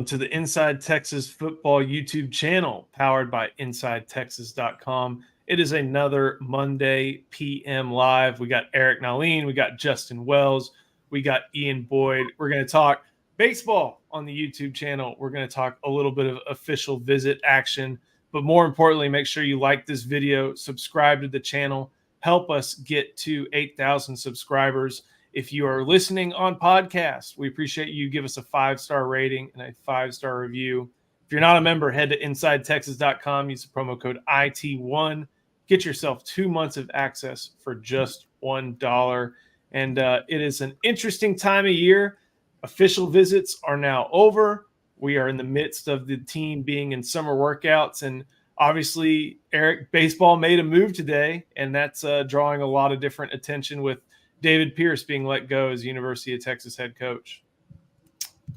to the Inside Texas Football YouTube channel powered by InsideTexas.com. It is another Monday PM Live. We got Eric Naleen, we got Justin Wells, we got Ian Boyd. We're going to talk baseball on the YouTube channel. We're going to talk a little bit of official visit action, but more importantly, make sure you like this video, subscribe to the channel, help us get to 8,000 subscribers. If you are listening on podcast, we appreciate you. Give us a 5-star rating and a 5-star review. If you're not a member, head to InsideTexas.com. Use the promo code IT1. Get yourself 2 months of access for just $1. And it is an interesting time of year. Official visits are now over. We are in the midst of the team being in summer workouts. And obviously, Eric, baseball made a move today, and that's drawing a lot of different attention with David Pierce being let go as University of Texas head coach.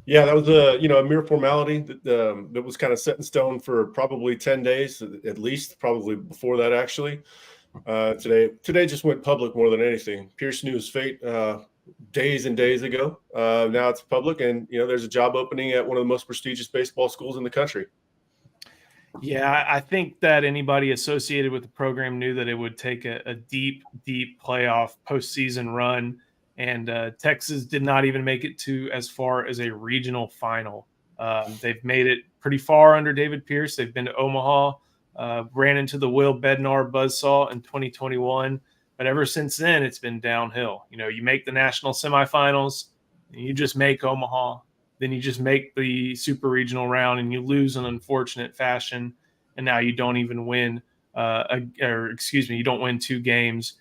Yeah, that was a mere formality that was kind of set in stone for probably 10 days at least, probably before that actually. Today just went public more than anything. Pierce knew his fate days and days ago. Now it's public, and there's a job opening at one of the most prestigious baseball schools in the country. Yeah, I think that anybody associated with the program knew that it would take a deep, deep playoff postseason run, and Texas did not even make it to as far as a regional final. They've made it pretty far under David Pierce. They've been to Omaha, ran into the Will Bednar buzzsaw in 2021, but ever since then, it's been downhill. You make the national semifinals, and you just make Omaha. Then you just make the super regional round and you lose in unfortunate fashion. And now you don't even win, you don't win 2 games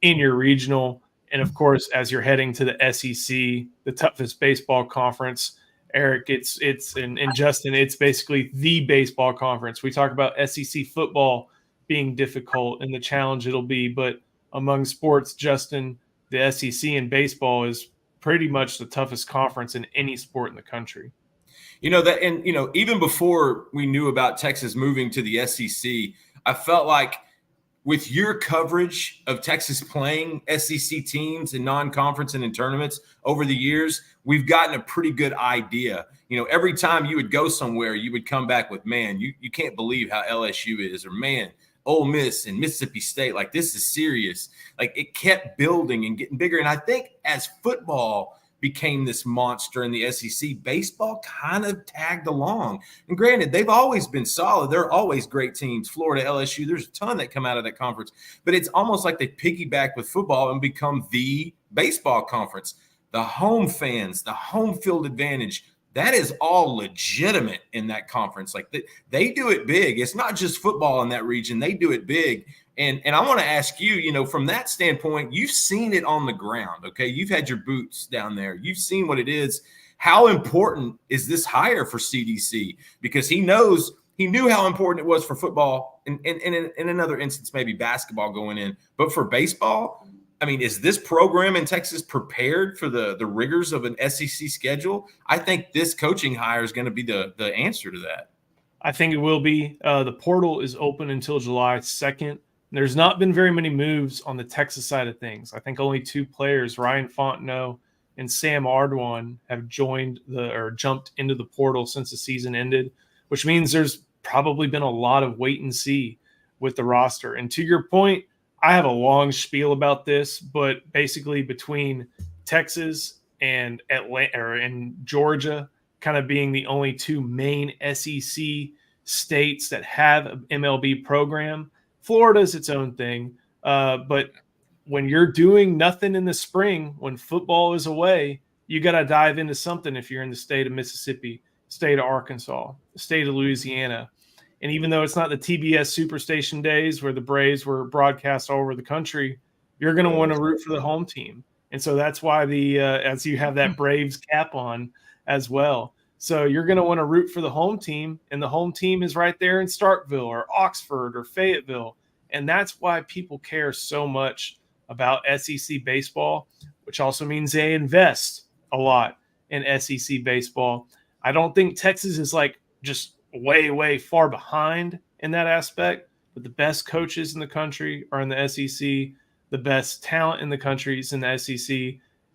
in your regional. And of course, as you're heading to the SEC, the toughest baseball conference, Eric, and Justin, it's basically the baseball conference. We talk about SEC football being difficult and the challenge it'll be, but among sports, Justin, the SEC in baseball is pretty much the toughest conference in any sport in the country. Even before we knew about Texas moving to the SEC, I felt like with your coverage of Texas playing SEC teams in non-conference and in tournaments over the years, we've gotten a pretty good idea. Every time you would go somewhere, you would come back with, man, you can't believe how LSU is, or man, Ole Miss and Mississippi State, like this is serious. Like it kept building and getting bigger. And I think as football became this monster in the SEC, baseball kind of tagged along. And granted, they've always been solid. They're always great teams. Florida, LSU, there's a ton that come out of that conference. But it's almost like they piggyback with football and become the baseball conference. The home fans, the home field advantage, that is all legitimate in that conference. Like they do it big. It's not just football in that region. They do it big. And I want to ask you, from that standpoint, you've seen it on the ground, okay? You've had your boots down there. You've seen what it is. How important is this hire for CDC? Because he knew how important it was for football and in another instance, maybe basketball going in. But for baseball, I mean, is this program in Texas prepared for the rigors of an SEC schedule? I think this coaching hire is going to be the answer to that. I think it will be. The portal is open until July 2nd. There's not been very many moves on the Texas side of things. I think only 2 players, Ryan Fontenot and Sam Ardoin, have jumped into the portal since the season ended, which means there's probably been a lot of wait and see with the roster. And to your point, I have a long spiel about this, but basically between Texas and Atlanta and Georgia kind of being the only 2 main SEC states that have an MLB program, Florida's its own thing. But when you're doing nothing in the spring, when football is away, you got to dive into something if you're in the state of Mississippi, state of Arkansas, the state of Louisiana. And even though it's not the TBS Superstation days where the Braves were broadcast all over the country, you're going to want to root for the home team. And so that's why as you have that Braves cap on as well. So you're going to want to root for the home team, and the home team is right there in Starkville or Oxford or Fayetteville. And that's why people care so much about SEC baseball, which also means they invest a lot in SEC baseball. I don't think Texas is like just way, way far behind in that aspect, but the best coaches in the country are in the SEC. The best talent in the country is in the SEC.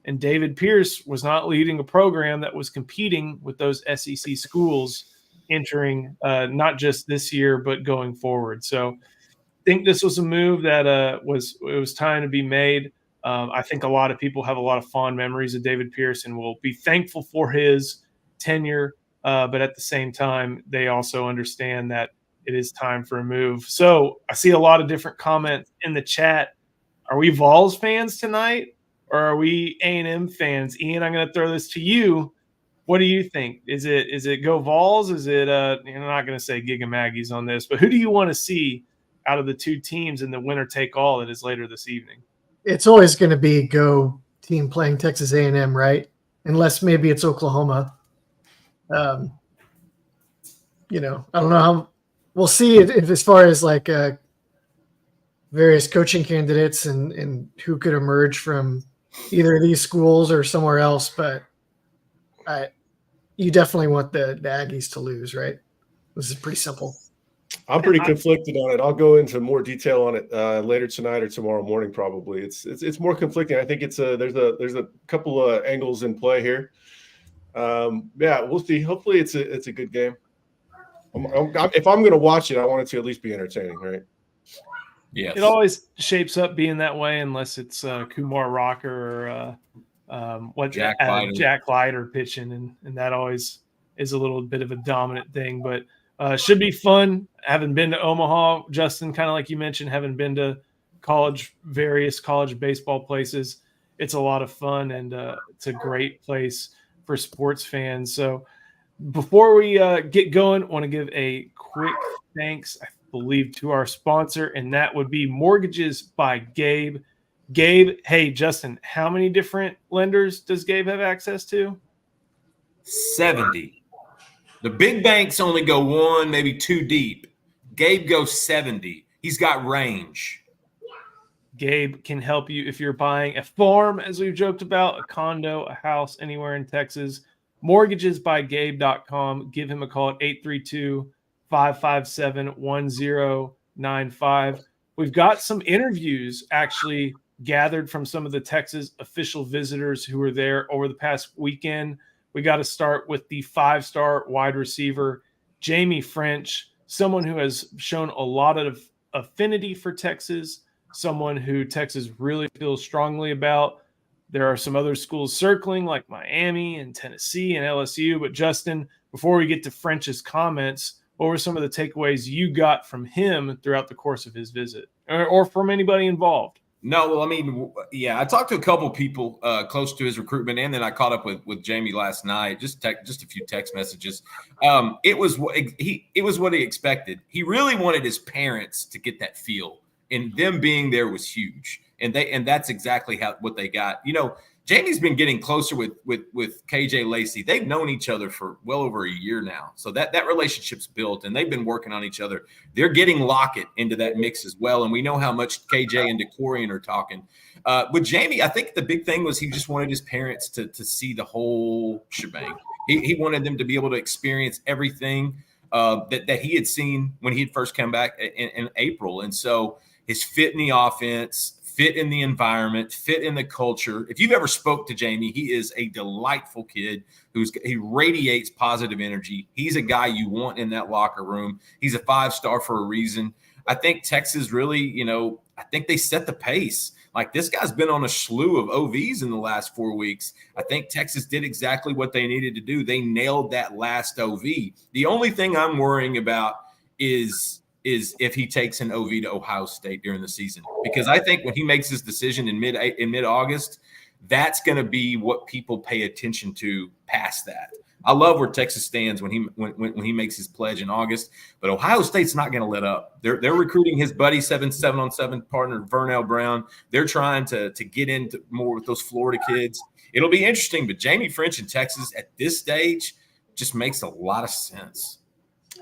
and David Pierce was not leading a program that was competing with those SEC schools entering not just this year but going forward. So I think this was a move that was time to be made. I think a lot of people have a lot of fond memories of David Pierce and will be thankful for his tenure. But at the same time, they also understand that it is time for a move. So I see a lot of different comments in the chat. Are we Vols fans tonight, or are we A&M fans? Ian, I'm going to throw this to you. What do you think? Is it go Vols? Is it I'm not going to say Giga Maggies on this, but who do you want to see out of the two teams in the winner take all that is later this evening? It's always going to be go team playing Texas A&M, right? Unless maybe it's Oklahoma. I don't know how we'll see it if as far as like various coaching candidates and who could emerge from either of these schools or somewhere else. But you definitely want the Aggies to lose, right? This is pretty simple. I'm pretty conflicted on it. I'll go into more detail on it later tonight or tomorrow morning. Probably it's more conflicting. I think there's a couple of angles in play here. Yeah, we'll see. Hopefully, it's a good game. If I'm going to watch it, I want it to at least be entertaining, right? Yes. It always shapes up being that way unless it's Kumar Rocker or Jack Leiter pitching, and that always is a little bit of a dominant thing. But should be fun. Having been to Omaha, Justin, kind of like you mentioned, having been to various college baseball places, it's a lot of fun, and it's a great place for sports fans. So before we get going, I want to give a quick thanks, I believe, to our sponsor, and that would be Mortgages by Gabe. Gabe, hey, Justin, how many different lenders does Gabe have access to? 70. The big banks only go one, maybe two deep. Gabe goes 70. He's got range. Gabe can help you if you're buying a farm, as we've joked about, a condo, a house, anywhere in Texas. Mortgagesbygabe.com. Give him a call at 832-557-1095. We've got some interviews actually gathered from some of the Texas official visitors who were there over the past weekend. We got to start with the 5-star wide receiver, Jamie French, someone who has shown a lot of affinity for Texas, someone who Texas really feels strongly about. There are some other schools circling like Miami and Tennessee and LSU. But Justin, before we get to French's comments, what were some of the takeaways you got from him throughout the course of his visit, or from anybody involved? No, well, I mean, yeah, I talked to a couple people close to his recruitment, and then I caught up with Jamie last night. Just a few text messages. It was what he expected. He really wanted his parents to get that feel, and them being there was huge. And that's exactly what they got. Jamie's been getting closer with KJ Lacey. They've known each other for well over a year now. So that relationship's built, and they've been working on each other. They're getting Lockett into that mix as well. And we know how much KJ and DeCorian are talking. With Jamie, I think the big thing was he just wanted his parents to see the whole shebang. He wanted them to be able to experience everything that he had seen when he had first come back in April. And so his fit in the offense, fit in the environment, fit in the culture. If you've ever spoke to Jamie, he is a delightful kid he radiates positive energy. He's a guy you want in that locker room. He's a 5-star for a reason. I think Texas really, I think they set the pace. Like, this guy's been on a slew of OVs in the last 4 weeks. I think Texas did exactly what they needed to do. They nailed that last OV. The only thing I'm worrying about is if he takes an OV to Ohio State during the season, because I think when he makes his decision in mid-August, that's going to be what people pay attention to past that. I love where Texas stands when he makes his pledge in August, but Ohio State's not going to let up. They're recruiting his buddy 7-on-7 partner Vernell Brown. They're trying to get into more with those Florida kids. It'll be interesting, but Jamie French in Texas at this stage just makes a lot of sense.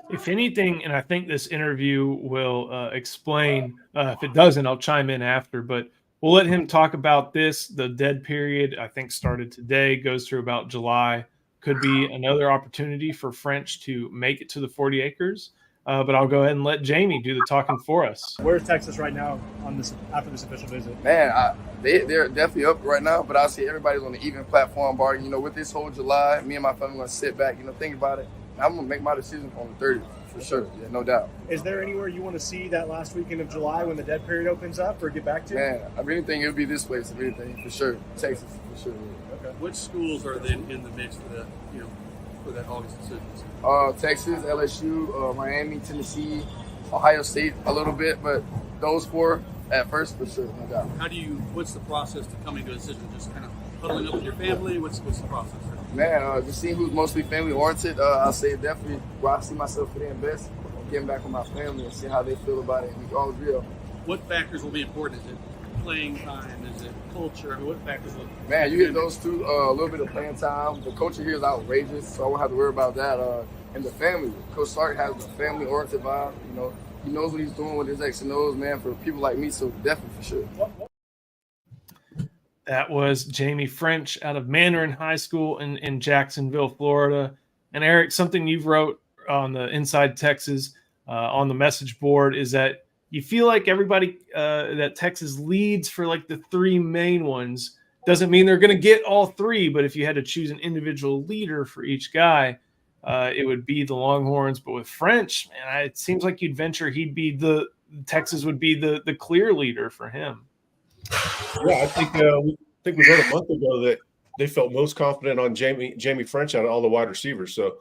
If anything, and I think this interview will explain, if it doesn't, I'll chime in after, but we'll let him talk about this. The dead period, I think, started today, goes through about July. Could be another opportunity for French to make it to the 40 acres. But I'll go ahead and let Jamie do the talking for us. Where's Texas right now on this after this official visit? Man, they're definitely up right now, but I'll say everybody's on the even platform bar. You know, with this whole July, me and my family going to sit back, think about it. I'm going to make my decision on the 30th, for sure. Yeah, no doubt. Is there anywhere you want to see that last weekend of July when the dead period opens up or get back to? Man, if anything, it'll be this place, if anything, for sure. Texas, for sure. Okay. Which schools are then in the mix for that August decision? Texas, LSU, Miami, Tennessee, Ohio State a little bit, but those 4 at first, for sure, no doubt. What's the process to coming to a decision? Just kind of huddling up with your family? What's the process? Man, just seeing who's mostly family oriented, I'll say definitely where I see myself fitting best, getting back with my family and see how they feel about it. And we all real. What factors will be important? Is it playing time? Is it culture? I mean, what factors will? Man, you hit those 2. A little bit of playing time. The culture here is outrageous, so I won't have to worry about that. And the family. Coach Sark has the family-oriented vibe. He knows what he's doing with his X and O's, man, for people like me, so definitely for sure. That was Jamie French out of Mandarin High School in Jacksonville, Florida. And Eric, something you've wrote on the Inside Texas on the message board is that you feel like everybody that Texas leads for like the 3 main ones. Doesn't mean they're going to get all 3, but if you had to choose an individual leader for each guy, it would be the Longhorns. But with French, man, it seems like you'd venture Texas would be the clear leader for him. Yeah, I think we wrote a month ago that they felt most confident on Jamie French out of all the wide receivers. So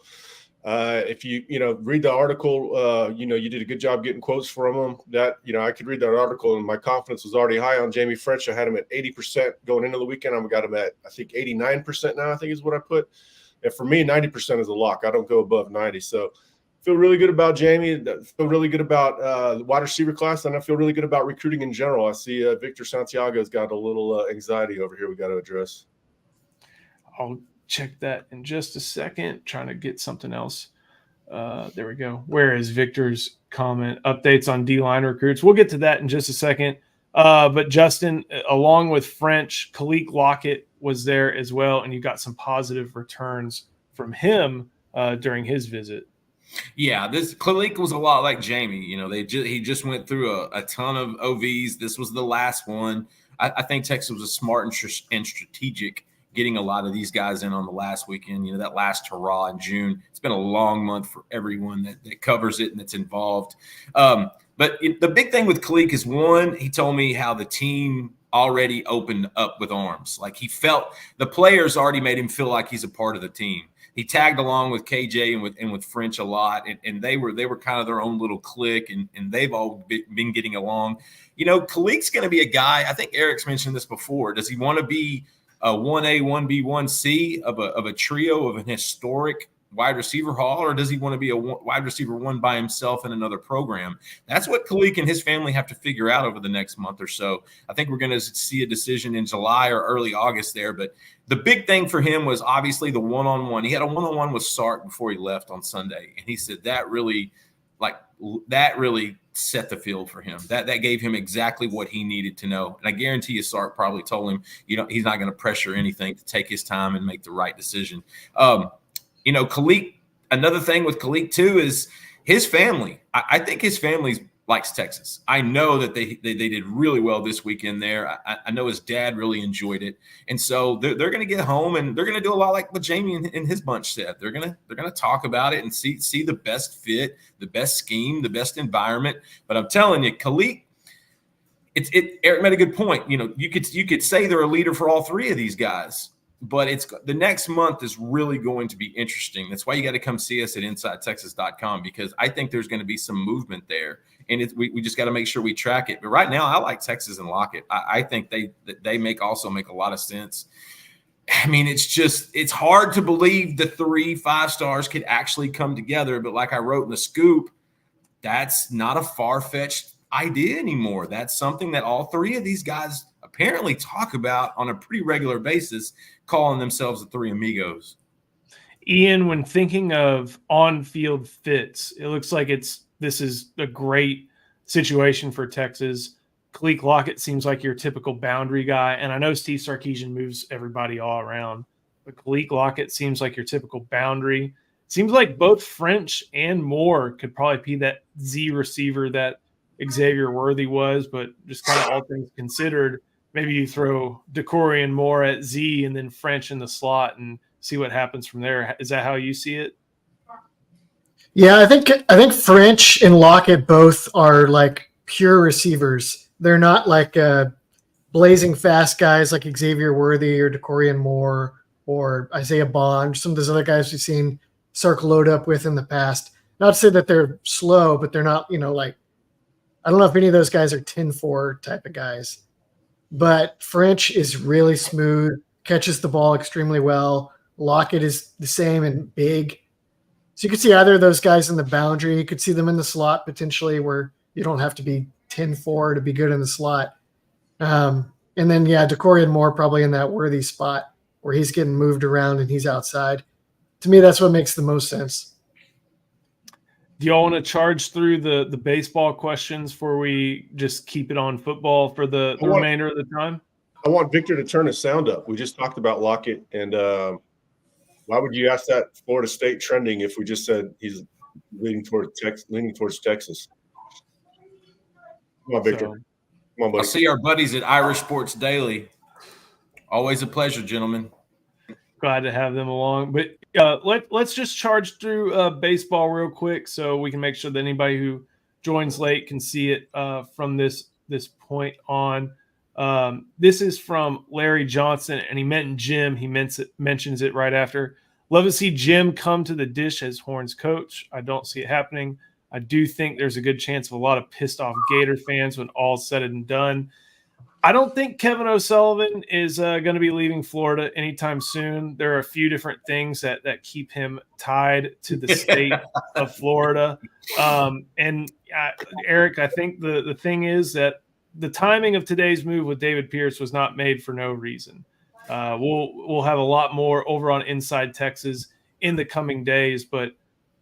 if you read the article, you did a good job getting quotes from him. That I could read that article, and my confidence was already high on Jamie French. I had him at 80% going into the weekend. I've got him at I think 89% now. I think is what I put. And for me, 90% is a lock. I don't go above 90. So feel really good about Jamie. Feel really good about the wide receiver class, and I feel really good about recruiting in general. I see Victor Santiago's got a little anxiety over here we got to address. I'll check that in just a second. Trying to get something else. There we go. Where is Victor's comment? Updates on D-line recruits. We'll get to that in just a second. But Justin, along with French, Kalik Lockett was there as well, and you got some positive returns from him during his visit. Yeah, this Kalik was a lot like Jamie. He just went through a ton of OVs. This was the last one. I think Texas was smart and strategic getting a lot of these guys in on the last weekend. That last hurrah in June. It's been a long month for everyone that covers it and that's involved. But the big thing with Kalik is, one, he told me how the team already opened up with arms. Like he felt the players already made him feel like he's a part of the team. He tagged along with KJ and with French a lot, and they were kind of their own little clique, and they've all been getting along. Kalik's going to be a guy. I think Eric's mentioned this before. Does he want to be a 1A, 1B, 1C of a trio of an historic wide receiver haul, or does he want to be a wide receiver one by himself in another program? That's what Kalik and his family have to figure out over the next month or so. I think we're going to see a decision in July or early August there. But the big thing for him was obviously the one-on-one. He had a one-on-one with Sark before he left on Sunday, and he said that really set the field for him. That gave him exactly what he needed to know. And I guarantee you Sark probably told him, he's not going to pressure anything, to take his time and make the right decision. Kalik, another thing with Kalik too is his family. I think his family likes Texas. I know that they did really well this weekend there. I know his dad really enjoyed it. And so they're going to get home and they're going to do a lot like what Jamie and his bunch said. They're going to talk about it and see the best fit, the best scheme, the best environment. But I'm telling you, Kalik, Eric made a good point. You could say they're a leader for all 3 of these guys. But the next month is really going to be interesting. That's why you got to come see us at InsideTexas.com, because I think there's going to be some movement there, and we just got to make sure we track it. But right now, I like Texas and Lockett. I think they also make a lot of sense. I mean, it's hard to believe the 3 5-stars could actually come together. But like I wrote in the scoop, that's not a far-fetched idea anymore. That's something that all 3 of these guys apparently talk about on a pretty regular basis, calling themselves the 3 amigos. Ian, when thinking of on-field fits, it looks like this is a great situation for Texas. Kalik Lockett seems like your typical boundary guy, and I know Steve Sarkisian moves everybody all around, but Kalik Lockett seems like your typical boundary. seems like both French and Moore could probably be that Z receiver that Xavier Worthy was, but just kind of all things considered, maybe you throw Decory and Moore at Z and then French in the slot and see what happens from there. Is that how you see it? Yeah, I think French and Lockett both are like pure receivers. They're not like blazing fast guys like Xavier Worthy or Decory Moore or Isaiah Bond, some of those other guys we've seen Sark load up with in the past. Not to say that they're slow, but they're not, like, I don't know if any of those guys are 10-4 type of guys. But French is really smooth, catches the ball extremely well. Lockett is the same and big. So you could see either of those guys in the boundary. You could see them in the slot potentially where you don't have to be 10-4 to be good in the slot. And then, Decory Moore probably in that Worthy spot where he's getting moved around and he's outside. To me, that's what makes the most sense. Do y'all want to charge through the baseball questions before we just keep it on football for the remainder of the time? I want Victor to turn his sound up. We just talked about Lockett, and why would you ask that Florida State trending if we just said he's leaning towards Texas? Come on, Victor. Come on, buddy. I'll see our buddies at Irish Sports Daily. Always a pleasure, gentlemen. Glad to have them along. But let's just charge through baseball real quick so we can make sure that anybody who joins late can see it from this point on. This is from Larry Johnson, and he meant Jim. He mentions it right after. Love to see Jim come to the dish as Horns coach. I don't see it happening. I do think there's a good chance of a lot of pissed off Gator fans when all's said and done. I don't think Kevin O'Sullivan is going to be leaving Florida anytime soon. There are a few different things that keep him tied to the state of Florida. Eric, I think the thing is that the timing of today's move with David Pierce was not made for no reason. We'll have a lot more over on Inside Texas in the coming days, but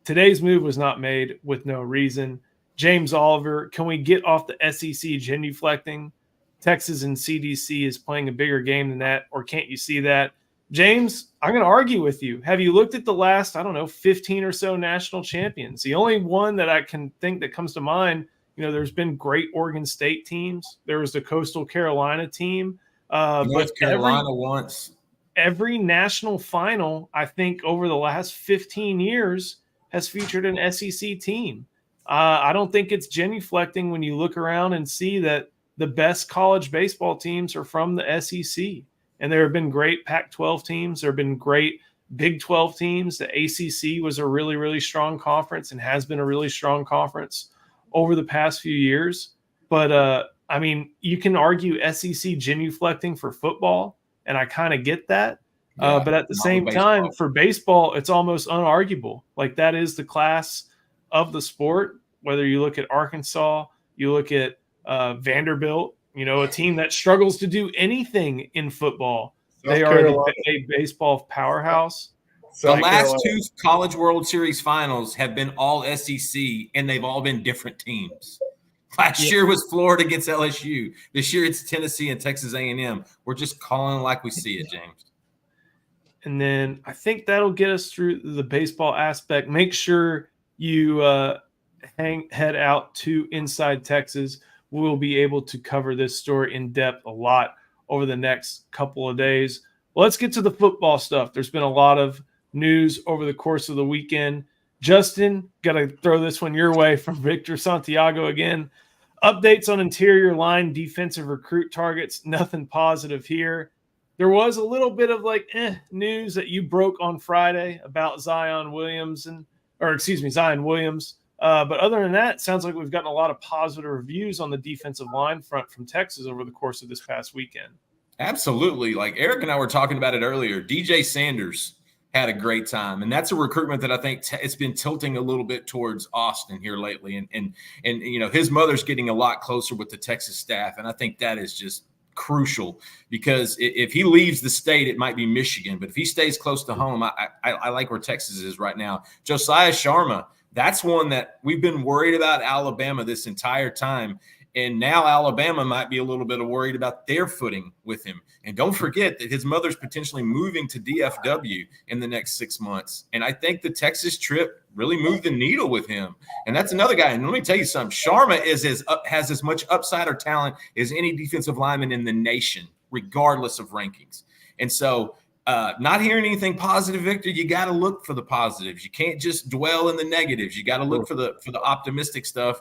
today's move was not made with no reason. James Oliver, can we get off the SEC genuflecting? Texas and CDC is playing a bigger game than that, or can't you see that? James, I'm going to argue with you. Have you looked at the last, 15 or so national champions? The only one that I can think that comes to mind, there's been great Oregon State teams. There was the Coastal Carolina team. North Carolina once. Every national final, I think, over the last 15 years has featured an SEC team. I don't think it's genuflecting when you look around and see that the best college baseball teams are from the SEC. And there have been great Pac-12 teams. There have been great Big 12 teams. The ACC was a really, really strong conference and has been a really strong conference over the past few years. But, you can argue SEC genuflecting for football, and I kind of get that. But at the same time, for baseball, it's almost unarguable. Like, that is the class of the sport. Whether you look at Arkansas, you look at Vanderbilt, a team that struggles to do anything in football. They are a baseball powerhouse. The last two College World Series finals have been all SEC, and they've all been different teams. Last year was Florida against LSU. This year it's Tennessee and Texas A&M. We're just calling it like we see it, James. And then I think that'll get us through the baseball aspect. Make sure you head out to Inside Texas. We'll be able to cover this story in depth a lot over the next couple of days. Let's get to the football stuff. There's been a lot of news over the course of the weekend. Justin, got to throw this one your way from Victor Santiago again. Updates on interior line defensive recruit targets. Nothing positive here. There was a little bit of news that you broke on Friday about Zion Williams. But other than that, it sounds like we've gotten a lot of positive reviews on the defensive line front from Texas over the course of this past weekend. Absolutely. Like Eric and I were talking about it earlier. DJ Sanders had a great time. And that's a recruitment that I think it's been tilting a little bit towards Austin here lately. And his mother's getting a lot closer with the Texas staff. And I think that is just crucial because if he leaves the state, it might be Michigan. But if he stays close to home, I like where Texas is right now. Josiah Sharma, that's one that we've been worried about Alabama this entire time. And now Alabama might be a little bit worried about their footing with him. And don't forget that his mother's potentially moving to DFW in the next 6 months. And I think the Texas trip really moved the needle with him. And that's another guy. And let me tell you something. Sharma has as much upside or talent as any defensive lineman in the nation, regardless of rankings. And so not hearing anything positive, Victor, you got to look for the positives. You can't just dwell in the negatives. You got to look for the optimistic stuff.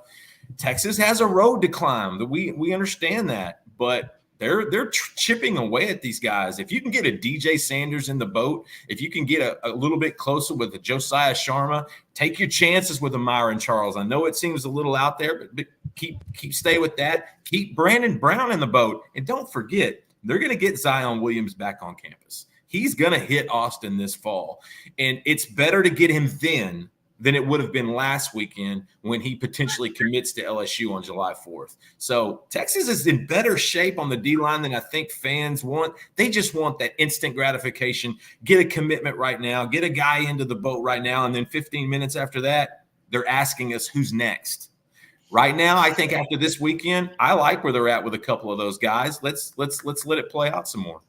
Texas has a road to climb. We understand that, but they're chipping away at these guys. If you can get a DJ Sanders in the boat, if you can get a little bit closer with a Josiah Sharma, take your chances with a Myron Charles. I know it seems a little out there, but keep stay with that. Keep Brandon Brown in the boat, and don't forget they're going to get Zion Williams back on campus. He's going to hit Austin this fall, and it's better to get him then than it would have been last weekend when he potentially commits to LSU on July 4th. So Texas is in better shape on the D-line than I think fans want. They just want that instant gratification, get a commitment right now, get a guy into the boat right now, and then 15 minutes after that, they're asking us who's next. Right now, I think after this weekend, I like where they're at with a couple of those guys. Let's let it play out some more.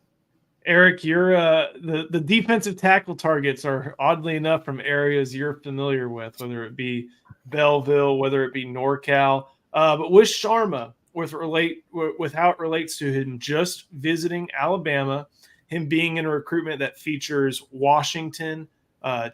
Eric, you're the defensive tackle targets are oddly enough from areas you're familiar with, whether it be Belleville, whether it be NorCal. But with Sharma, with how it relates to him just visiting Alabama, him being in a recruitment that features Washington,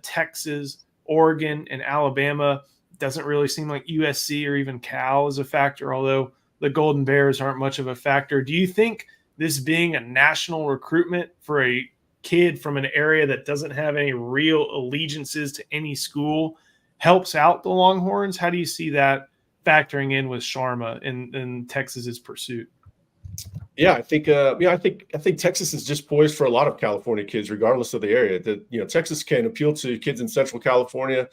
Texas, Oregon, and Alabama, doesn't really seem like USC or even Cal is a factor, although the Golden Bears aren't much of a factor. Do you think this being a national recruitment for a kid from an area that doesn't have any real allegiances to any school helps out the Longhorns? How do you see that factoring in with Sharma in Texas's pursuit? Yeah, I think Texas is just poised for a lot of California kids, regardless of the area. Texas can appeal to kids in Central California,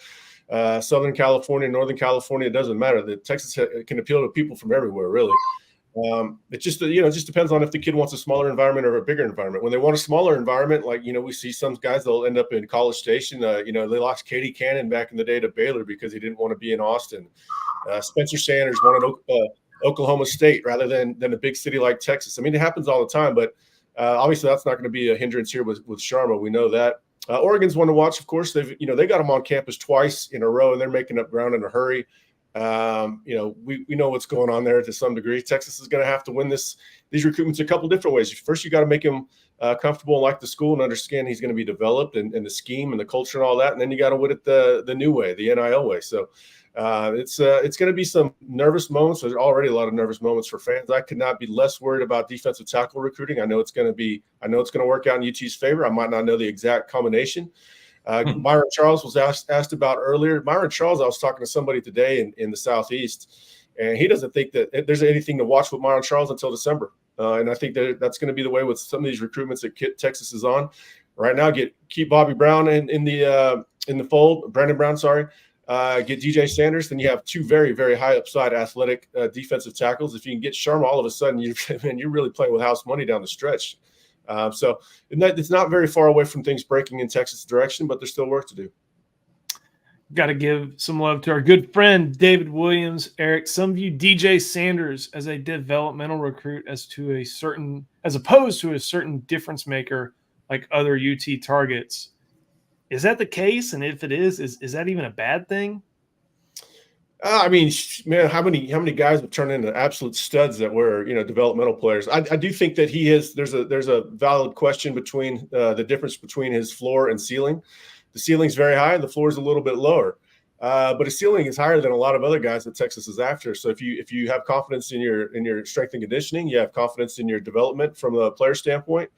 Southern California, Northern California. It doesn't matter. That Texas can appeal to people from everywhere, really. It just depends on if the kid wants a smaller environment or a bigger environment. When they want a smaller environment, like, we see some guys, they'll end up in College Station. They lost Katie Cannon back in the day to Baylor because he didn't want to be in Austin. Spencer Sanders wanted Oklahoma State rather than a big city like Texas. I mean, it happens all the time, but obviously that's not going to be a hindrance here with Sharma. We know that. Oregon's one to watch, of course. They got him on campus twice in a row, and they're making up ground in a hurry. We know what's going on there to some degree. Texas is going to have to win these recruitments a couple different ways. First, you got to make him comfortable and like the school and understand he's going to be developed and the scheme and the culture and all that. And then you got to win it the new way, the NIL way. So it's going to be some nervous moments. There's already a lot of nervous moments for fans. I could not be less worried about defensive tackle recruiting. I know it's going to work out in UT's favor. I might not know the exact combination. Myron Charles was asked about earlier. Myron Charles, I was talking to somebody today in the Southeast, and he doesn't think that there's anything to watch with Myron Charles until December. And I think that's going to be the way with some of these recruitments that Texas is on right now. Keep Bobby Brown in the fold. Brandon Brown, sorry. Get DJ Sanders, then you have two very, very high upside athletic defensive tackles. If you can get Sharma, all of a sudden you're really playing with house money down the stretch. So it's not very far away from things breaking in Texas direction, but there's still work to do. Got to give some love to our good friend David Williams. Eric, some view DJ Sanders as a developmental recruit as opposed to a certain difference maker like other UT targets. Is that the case? And if it is that even a bad thing? I mean, man, how many guys would turn into absolute studs that were, developmental players? I do think that there's a valid question between the difference between his floor and ceiling. The ceiling's very high, and the floor is a little bit lower. But his ceiling is higher than a lot of other guys that Texas is after. So if you have confidence in your strength and conditioning, you have confidence in your development from a player standpoint.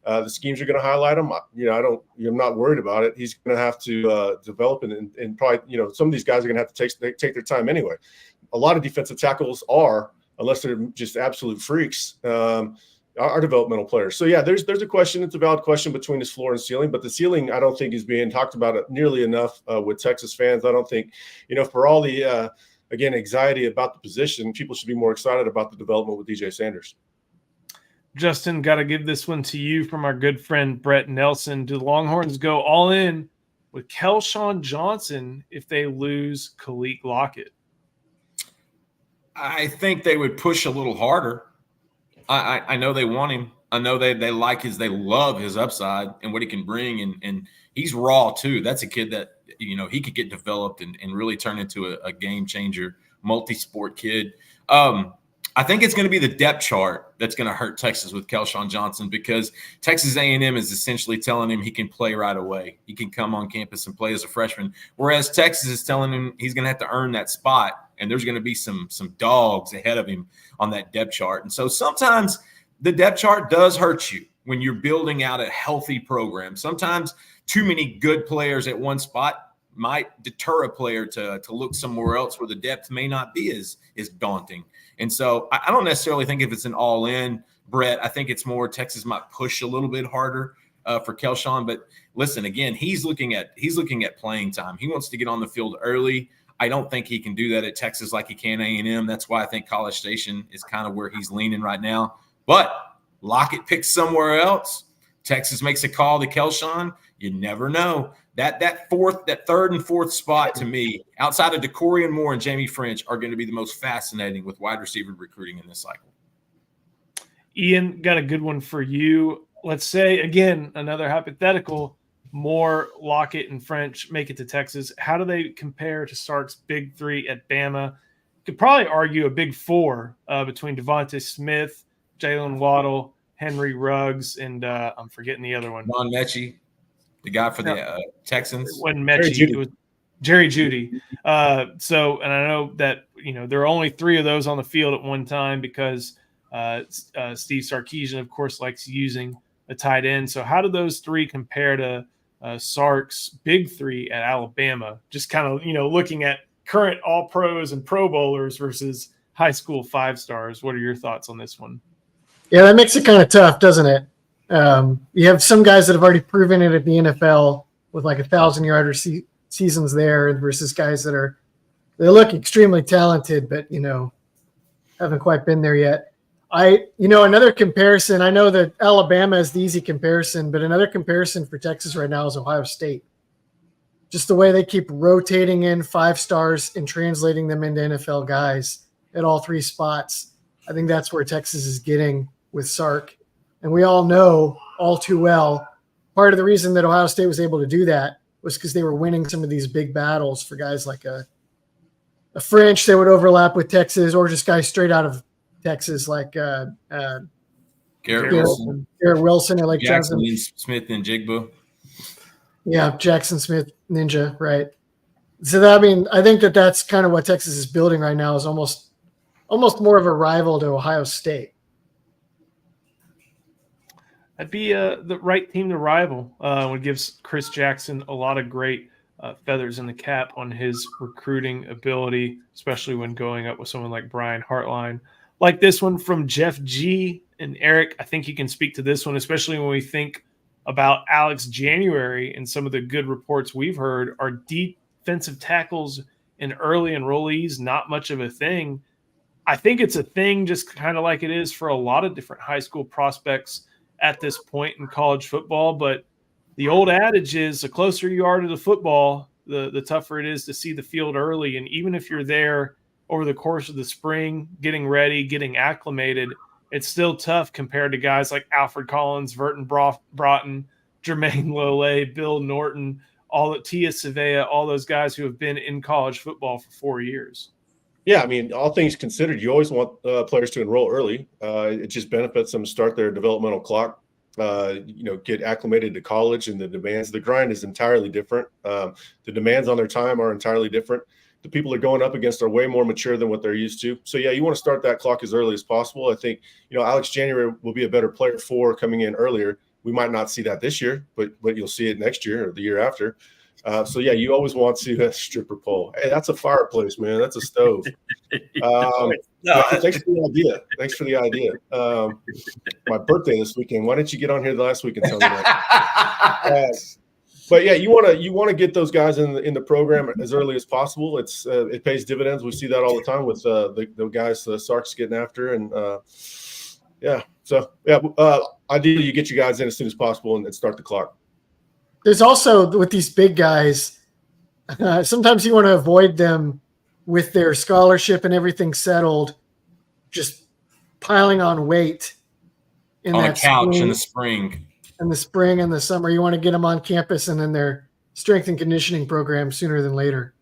The schemes are going to highlight him. I'm not worried about it. He's going to have to develop and probably, some of these guys are going to have to take their time anyway. A lot of defensive tackles are, unless they're just absolute freaks, are developmental players. So yeah, there's a question. It's a valid question between his floor and ceiling, but the ceiling I don't think is being talked about nearly enough with Texas fans. I don't think, for all the anxiety about the position, people should be more excited about the development with DJ Sanders. Justin, got to give this one to you from our good friend Brett Nelson. Do the Longhorns go all in with Kelshawn Johnson if they lose Khalid Lockett? I think they would push a little harder. I know they want him. I know they love his upside and what he can bring, and he's raw too. That's a kid that he could get developed and really turn into a game changer, multi-sport kid. I think it's going to be the depth chart that's going to hurt Texas with Kelshawn Johnson, because Texas A&M is essentially telling him he can play right away. He can come on campus and play as a freshman, whereas Texas is telling him he's going to have to earn that spot, and there's going to be some dogs ahead of him on that depth chart. And so sometimes the depth chart does hurt you when you're building out a healthy program. Sometimes too many good players at one spot might deter a player to look somewhere else where the depth may not be as daunting. And so I don't necessarily think if it's an all-in, Brett. I think it's more Texas might push a little bit harder for Kelshawn. But listen, again, he's looking at playing time. He wants to get on the field early. I don't think he can do that at Texas like he can A&M. That's why I think College Station is kind of where he's leaning right now. But Lockett picks somewhere else. Texas makes a call to Kelshawn. You never know. That third and fourth spot, to me, outside of Decorian Moore and Jamie French, are going to be the most fascinating with wide receiver recruiting in this cycle. Ian, got a good one for you. Let's say, again, another hypothetical, Moore, Lockett, and French make it to Texas. How do they compare to Sark's big three at Bama? Could probably argue a big four between Devontae Smith, Jalen Waddle, Henry Ruggs, and I'm forgetting the other one. Von Mechie, the guy for the Texans. It wasn't Mechie, it was Jerry Jeudy. And I know that there are only three of those on the field at one time because Steve Sarkisian, of course, likes using a tight end. So how do those three compare to Sark's big three at Alabama? Just kind of looking at current All Pros and Pro Bowlers versus high school 5-stars. What are your thoughts on this one? Yeah, that makes it kind of tough, doesn't it? You have some guys that have already proven it at the NFL with like 1,000-yard seasons there versus guys that they look extremely talented, but haven't quite been there yet. Another comparison, I know that Alabama is the easy comparison, but another comparison for Texas right now is Ohio State. Just the way they keep rotating in 5-stars and translating them into NFL guys at all three spots. I think that's where Texas is getting with Sark. And we all know all too well, part of the reason that Ohio State was able to do that was because they were winning some of these big battles for guys like a French that would overlap with Texas, or just guys straight out of Texas like Garrett Wilson, or like Jackson Smith and Jigba. Yeah, Jackson Smith Ninja, right? So I think that's kind of what Texas is building right now, is almost more of a rival to Ohio State. That'd be the right team to rival. It gives Chris Jackson a lot of great feathers in the cap on his recruiting ability, especially when going up with someone like Brian Hartline. Like this one from Jeff G. and Eric, I think you can speak to this one, especially when we think about Alex January and some of the good reports we've heard. Are defensive tackles and early enrollees not much of a thing? I think it's a thing, just kind of like it is for a lot of different high school prospects at this point in college football. But the old adage is the closer you are to the football, the tougher it is to see the field early. And even if you're there over the course of the spring, getting ready, getting acclimated, it's still tough compared to guys like Alfred Collins, Verton Broughton, Jermaine Lole, Bill Norton, Tia Savea, all those guys who have been in college football for 4 years. Yeah, I mean, all things considered, you always want players to enroll early. It just benefits them to start their developmental clock, get acclimated to college, and the demands. The grind is entirely different. The demands on their time are entirely different. The people they're going up against are way more mature than what they're used to. So, yeah, you want to start that clock as early as possible. I think, Alex January will be a better player for coming in earlier. We might not see that this year, but you'll see it next year or the year after. You always want to stripper pole. Hey, that's a fireplace, man. That's a stove. Thanks for the idea. My birthday this weekend. Why didn't you get on here the last week and tell me that? But yeah, you want to get those guys in the program as early as possible. It pays dividends. We see that all the time with the guys Sark's getting after, and ideally you get your guys in as soon as possible and start the clock. There's also, with these big guys, sometimes you want to avoid them with their scholarship and everything settled, just piling on weight in On a that couch in spring, the spring. and the summer. You want to get them on campus and then their strength and conditioning program sooner than later.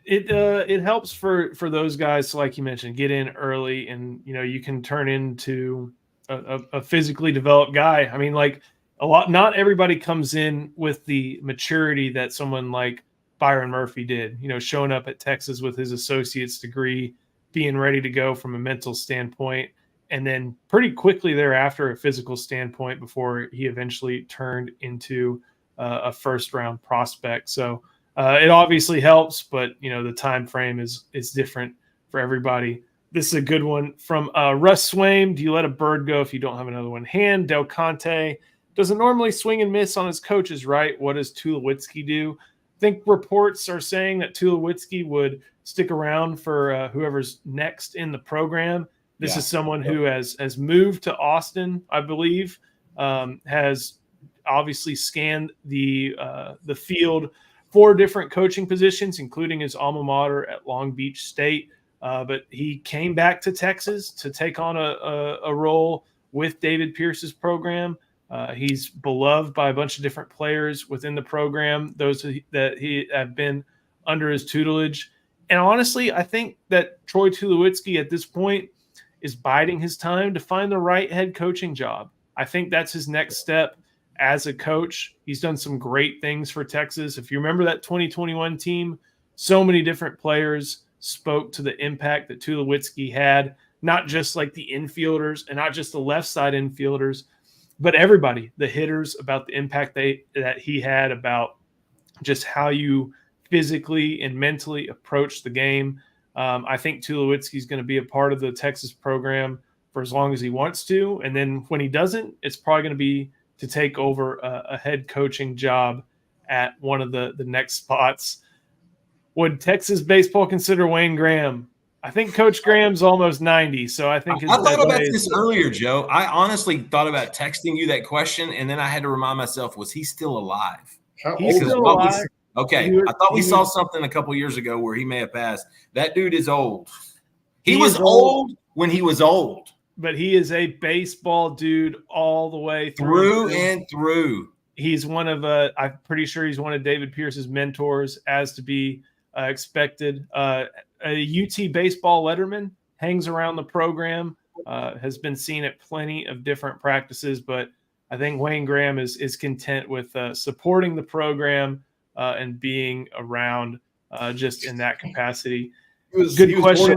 It helps for those guys to, like you mentioned, get in early, and you can turn into a physically developed guy. I mean, like not everybody comes in with the maturity that someone like Byron Murphy did. Showing up at Texas with his associate's degree, being ready to go from a mental standpoint, and then pretty quickly thereafter a physical standpoint before he eventually turned into a first round prospect. So. It obviously helps, but the time frame is different for everybody. This is a good one from Russ Swaim. Do you let a bird go if you don't have another one? Hand Del Conte doesn't normally swing and miss on his coaches, right? What does Tulowitzki do? I think reports are saying that Tulowitzki would stick around for whoever's next in the program. This is someone who has moved to Austin, I believe, has obviously scanned the field for different coaching positions, including his alma mater at Long Beach State. But he came back to Texas to take on a role with David Pierce's program. He's beloved by a bunch of different players within the program, those that he have been under his tutelage. And honestly, I think that Troy Tulowitzki at this point is biding his time to find the right head coaching job. I think that's his next step. As a coach, he's done some great things for Texas. If you remember that 2021 team, so many different players spoke to the impact that Tulowitzki had, not just like the infielders and not just the left side infielders, but everybody, the hitters, about the impact that he had, about just how you physically and mentally approach the game. I think Tulowitzki is going to be a part of the Texas program for as long as he wants to. And then when he doesn't, it's probably going to be to take over a head coaching job at one of the next spots. Would Texas baseball consider Wayne Graham? I think Coach Graham's almost 90, so I think I thought about this earlier, Joe. I honestly thought about texting you that question, and then I had to remind myself, was he still alive? He's still alive. Okay, I thought we saw something a couple years ago where he may have passed. That dude is old. He was old when he was old. But he is a baseball dude all the way through and through. He's one of I'm pretty sure he's one of David Pierce's mentors, as to be expected. A UT baseball letterman, hangs around the program, has been seen at plenty of different practices. But I think Wayne Graham is content with supporting the program and being around just in that capacity. He was born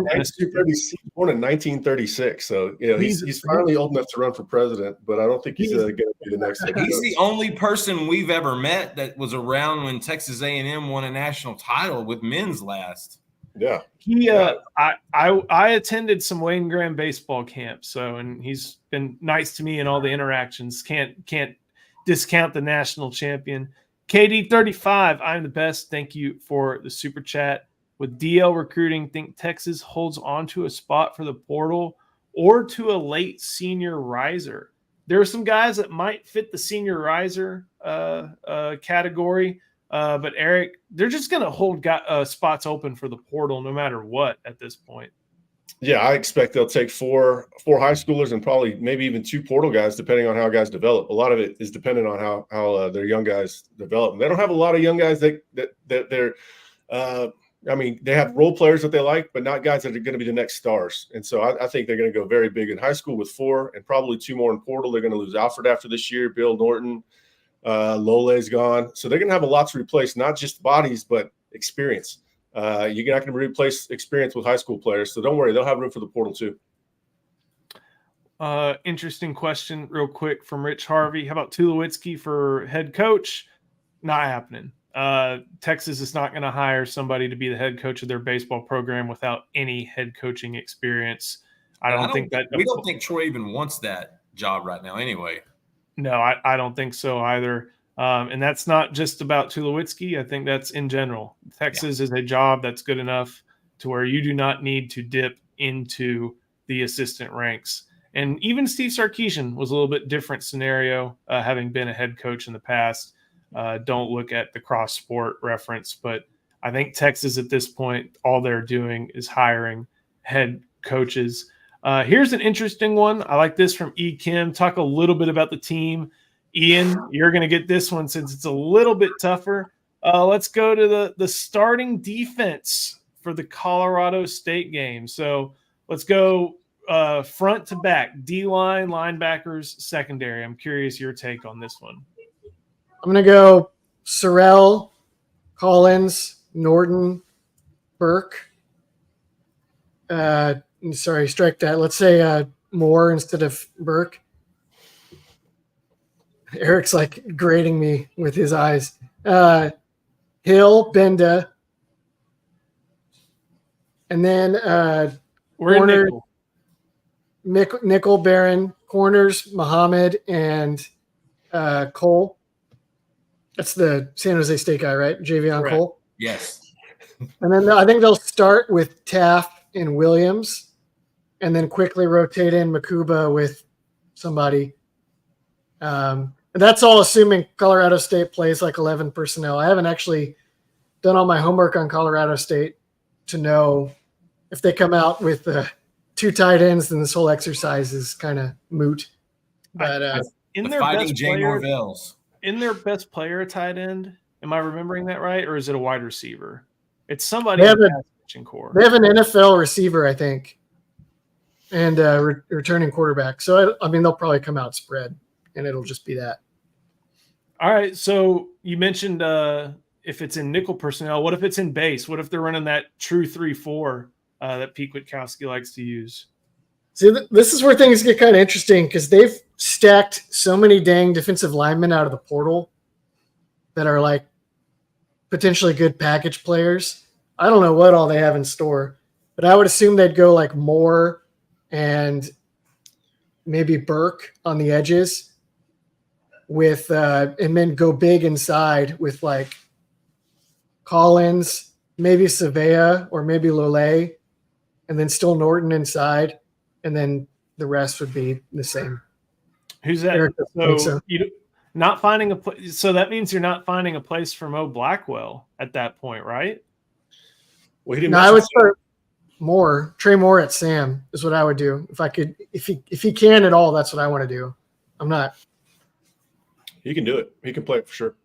in 1936, so he's finally old enough to run for president. But I don't think he's going to be the next. He's the only person we've ever met that was around when Texas A&M won a national title with men's last. Yeah, I attended some Wayne Graham baseball camps, and he's been nice to me in all the interactions. Can't discount the national champion. KD35, I'm the best. Thank you for the super chat. With DL recruiting, think Texas holds on to a spot for the portal or to a late senior riser? There are some guys that might fit the senior riser category, but Eric, they're just going to hold spots open for the portal no matter what at this point. Yeah, I expect they'll take four high schoolers and probably maybe even 2 portal guys, depending on how guys develop. A lot of it is dependent on how their young guys develop. And they don't have a lot of young guys that they're they have role players that they like, but not guys that are going to be the next stars. And so I think they're going to go very big in high school with 4 and probably 2 more in portal. They're going to lose Alfred after this year, Bill Norton, Lole's gone. So they're going to have a lot to replace, not just bodies, but experience. You're not going to replace experience with high school players. So don't worry, they'll have room for the portal too. Interesting question real quick from Rich Harvey. How about Tulowitzki for head coach? Not happening. Texas is not going to hire somebody to be the head coach of their baseball program without any head coaching experience. We don't think Troy even wants that job right now anyway. No, I don't think so either. And that's not just about Tulowitzki. I think that's in general. Texas is a job that's good enough to where you do not need to dip into the assistant ranks. And even Steve Sarkisian was a little bit different scenario, having been a head coach in the past. Don't look at the cross sport reference, but I think Texas at this point, all they're doing is hiring head coaches. Here's an interesting one. I like this from E. Kim. Talk a little bit about the team. Ian, you're going to get this one since it's a little bit tougher. Let's go to the starting defense for the Colorado State game. So let's go front to back, D-line, linebackers, secondary. I'm curious your take on this one. I'm going to go Sorrell, Collins, Norton, Burke. Sorry, strike that. Let's say Moore instead of Burke. Eric's like grading me with his eyes. Hill, Benda. And then We're in corner, nickel. Barron, corners, Muhammad, and Cole. That's the San Jose State guy, right? Javion Correct. Cole. Yes. And then I think they'll start with Taft and Williams, and then quickly rotate in Makuba with somebody. And that's all assuming Colorado State plays like 11 personnel. I haven't actually done all my homework on Colorado State to know if they come out with 2 tight ends, then this whole exercise is kind of moot. But in their Fighting best Jay player, Norvells. in their best player tight end, am I remembering that right, or is it a wide receiver? It's somebody They in have the pass catching core. they have an NFL receiver, I think, and returning quarterback. So, I mean, they'll probably come out spread, and it'll just be that. All right, so you mentioned if it's in nickel personnel, what if it's in base? What if they're running that true 3-4 that Pete Witkowski likes to use? See, this is where things get kind of interesting because they've stacked so many dang defensive linemen out of the portal that are like potentially good package players. I don't know what all they have in store, but I would assume they'd go like Moore and maybe Burke on the edges with and then go big inside with like Collins, maybe Savea or maybe Lole, and then still Norton inside, and then the rest would be the same. Who's that? Eric, So you not finding a place. So that means you're not finding a place for Mo Blackwell at that point, right? Well, he didn't. No, I would start Trey Moore at Sam is what I would do if I could. If he can at all, that's what I want to do. I'm not. He can do it. He can play it for sure.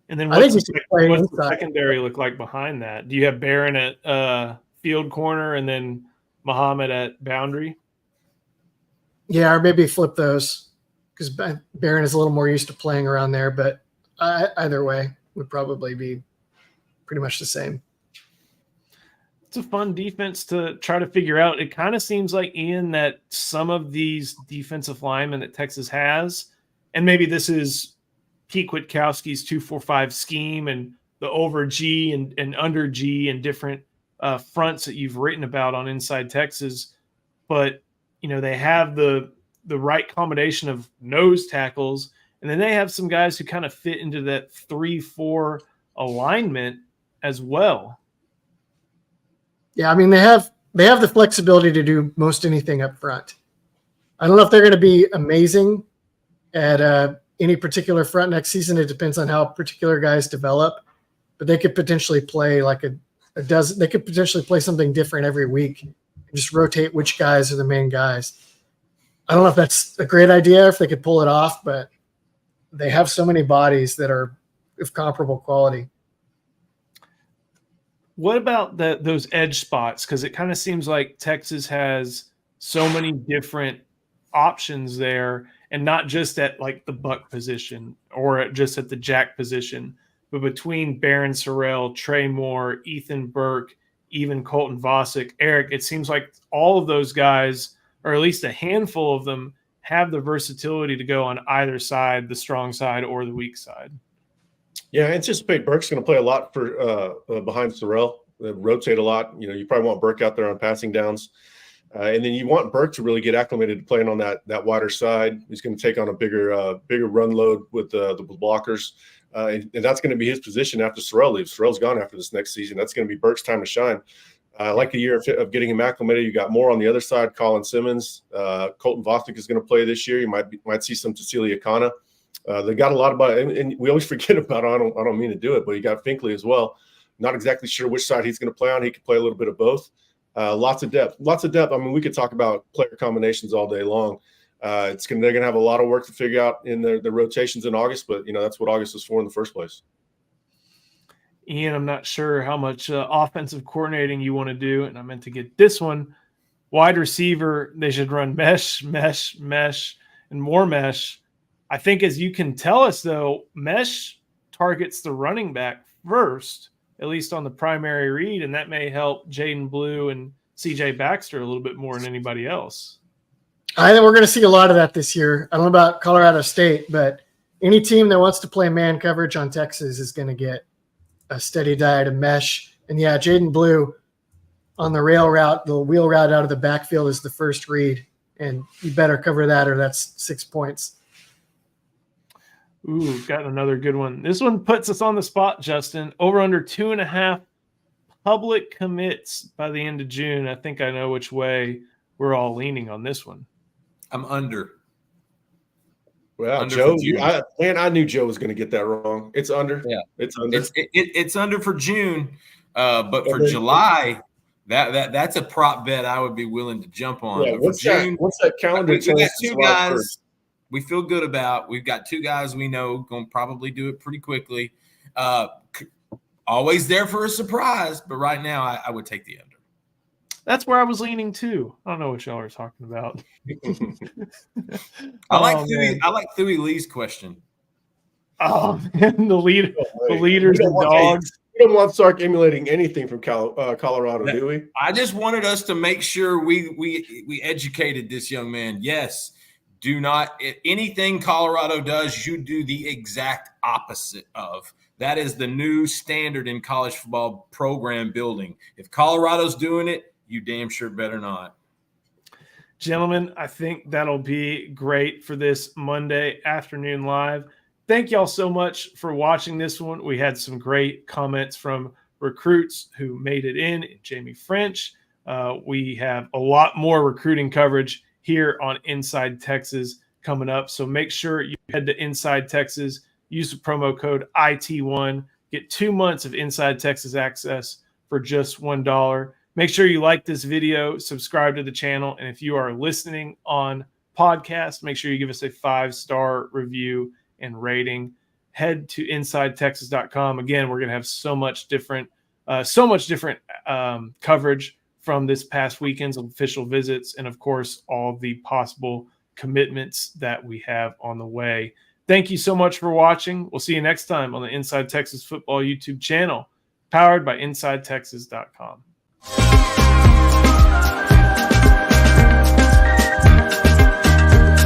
And then I think what's he can play the inside. secondary look like behind that? Do you have Barron at field corner and then Muhammad at boundary? Yeah, or maybe flip those because Barron is a little more used to playing around there. But either way would probably be pretty much the same. It's a fun defense to try to figure out. It kind of seems like, Ian, that some of these defensive linemen that Texas has, and maybe this is Pete Witkowski's 2-4-5 scheme and the over G and under G and different fronts that you've written about on Inside Texas, but they have the right combination of nose tackles, and then they have some guys who kind of fit into that 3-4 alignment as well. Yeah, I mean they have the flexibility to do most anything up front. I don't know if they're going to be amazing at any particular front next season. It depends on how particular guys develop, but they could potentially play like a dozen. They could potentially play something different every week and just rotate which guys are the main guys. I don't know if that's a great idea, if they could pull it off, but they have so many bodies that are of comparable quality. What about those edge spots? Because it kind of seems like Texas has so many different options there, and not just at like the buck position or just at the jack position, but between Barron Sorrell, Trey Moore, Ethan Burke, even Colton Vosick. Eric, it seems like all of those guys, or at least a handful of them, have the versatility to go on either side, the strong side or the weak side. Yeah, I anticipate Burke's going to play a lot for behind Sorrell. Rotate a lot. You probably want Burke out there on passing downs. And then you want Burke to really get acclimated to playing on that wider side. He's going to take on a bigger run load with the blockers. And that's going to be his position after Sorrell leaves. Sorrell's gone after this next season. That's going to be Burke's time to shine. I like a year of getting him acclimated. You got more on the other side. Colin Simmons, Colton Vosick is going to play this year. You might see some Cecilia Kana. They got a lot about, and we always forget about. I don't mean to do it, but you got Finkley as well, Not exactly sure which side he's going to play on. He could play a little bit of both. Lots of depth. I mean, we could talk about player combinations all day long. They're going to have a lot of work to figure out in the rotations in August, but that's what August is for in the first place. Ian, I'm not sure how much offensive coordinating you want to do, and I meant to get this one. Wide receiver, they should run mesh, and more mesh. I think, as you can tell us, though, mesh targets the running back first, at least on the primary read, and that may help Jaden Blue and CJ Baxter a little bit more than anybody else. I think we're going to see a lot of that this year. I don't know about Colorado State, but any team that wants to play man coverage on Texas is going to get a steady diet of mesh. And yeah, Jaden Blue on the rail route, the wheel route out of the backfield is the first read, and you better cover that or that's 6 points. Ooh, got another good one. This one puts us on the spot, Justin. Over under 2.5 public commits by the end of June. I think I know which way we're all leaning on this one. I'm under. Well, Under Joe, for June. I knew Joe was going to get that wrong. It's under. Yeah, it's under. It's under for June, but for July, that's a prop bet I would be willing to jump on. Yeah, but for June, what's that calendar? We got two guys we feel good about. We've got two guys we know going to probably do it pretty quickly. Always there for a surprise, but right now I would take the under. That's where I was leaning too. I don't know what y'all are talking about. I like Thuy Lee's question. Oh man, the leaders and dogs. We don't want Sark emulating anything from Colorado, do we? I just wanted us to make sure we educated this young man. Yes, do not anything Colorado does, you do the exact opposite of. That is the new standard in college football program building. If Colorado's doing it, you damn sure better not. Gentlemen, I think that'll be great for this Monday afternoon live. Thank y'all so much for watching this one. We had some great comments from recruits who made it in. Jamie French. We have a lot more recruiting coverage here on Inside Texas coming up. So make sure you head to Inside Texas, use the promo code IT1, get 2 months of Inside Texas access for just $1. Make sure you like this video, subscribe to the channel, and if you are listening on podcast, make sure you give us a 5-star review and rating. Head to InsideTexas.com. Again, we're going to have so much different coverage from this past weekend's official visits, and of course, all the possible commitments that we have on the way. Thank you so much for watching. We'll see you next time on the Inside Texas Football YouTube channel, powered by InsideTexas.com.